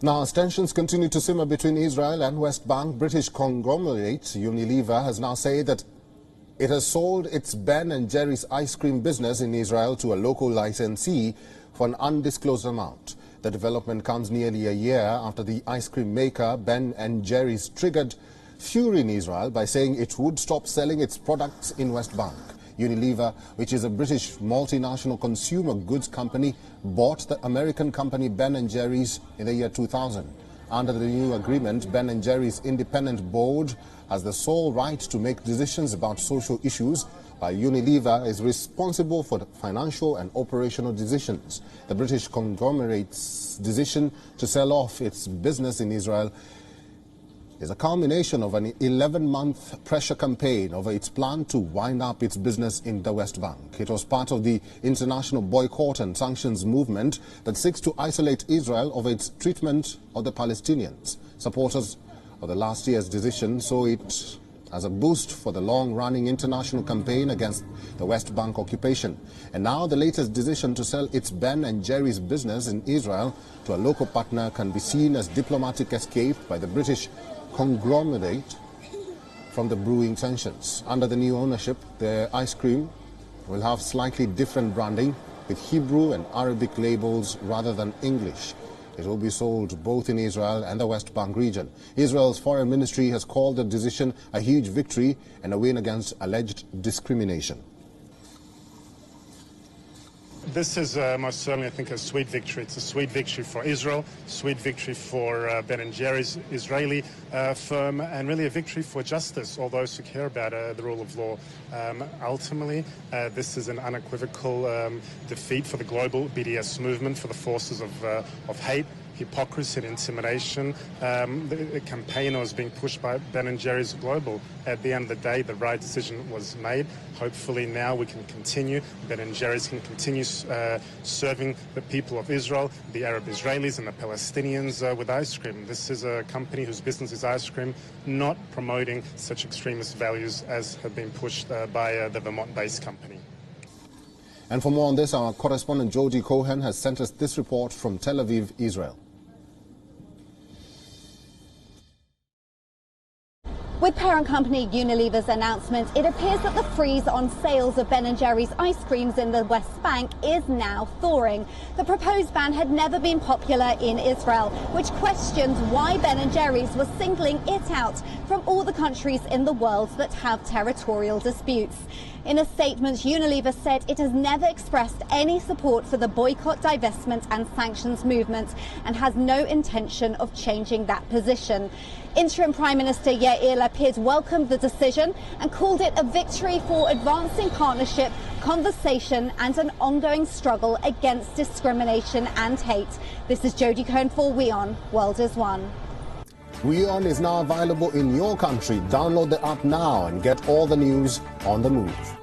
Now, as tensions continue to simmer between Israel and West Bank, British conglomerate Unilever has now said that it has sold its Ben & Jerry's ice cream business in Israel to a local licensee for an undisclosed amount. The development comes nearly a year after the ice cream maker Ben & Jerry's triggered fury in Israel by saying it would stop selling its products in West Bank. Unilever, which is a British multinational consumer goods company, bought the American company Ben & Jerry's in the year 2000. Under the new agreement, Ben & Jerry's independent board has the sole right to make decisions about social issues, while Unilever is responsible for the financial and operational decisions. The British conglomerate's decision to sell off its business in Israel is a culmination of an 11-month pressure campaign over its plan to wind up its business in the West Bank. It was part of the international boycott and sanctions movement that seeks to isolate Israel over its treatment of the Palestinians. Supporters of the last year's decision saw it as a boost for the long-running international campaign against the West Bank occupation. And now the latest decision to sell its Ben & Jerry's business in Israel to a local partner can be seen as diplomatic escape by the British conglomerate from the brewing tensions. Under the new ownership, the ice cream will have slightly different branding with Hebrew and Arabic labels rather than English. It will be sold both in Israel and the West Bank region. Israel's foreign ministry has called the decision a huge victory and a win against alleged discrimination. This is most certainly, I think, a sweet victory. It's a sweet victory for Israel, sweet victory for Ben & Jerry's Israeli firm, and really a victory for justice, all those who care about the rule of law. Ultimately, this is an unequivocal defeat for the global BDS movement, for the forces of hate, hypocrisy and intimidation. The campaign was being pushed by Ben & Jerry's Global. At the end of the day, the right decision was made. Hopefully now we can continue. Ben & Jerry's can continue serving the people of Israel, the Arab Israelis and the Palestinians with ice cream. This is a company whose business is ice cream, not promoting such extremist values as have been pushed by the Vermont-based company. And for more on this, our correspondent Jody Cohen has sent us this report from Tel Aviv, Israel. With parent company Unilever's announcement, it appears that the freeze on sales of Ben & Jerry's ice creams in the West Bank is now thawing. The proposed ban had never been popular in Israel, which questions why Ben & Jerry's was singling it out from all the countries in the world that have territorial disputes. In a statement, Unilever said it has never expressed any support for the boycott, divestment and sanctions movement and has no intention of changing that position. Interim Prime Minister Yair Lapid welcomed the decision and called it a victory for advancing partnership, conversation and an ongoing struggle against discrimination and hate. This is Jody Cohen for Wion. World is One. Wion is now available in your country. Download the app now and get all the news on the move.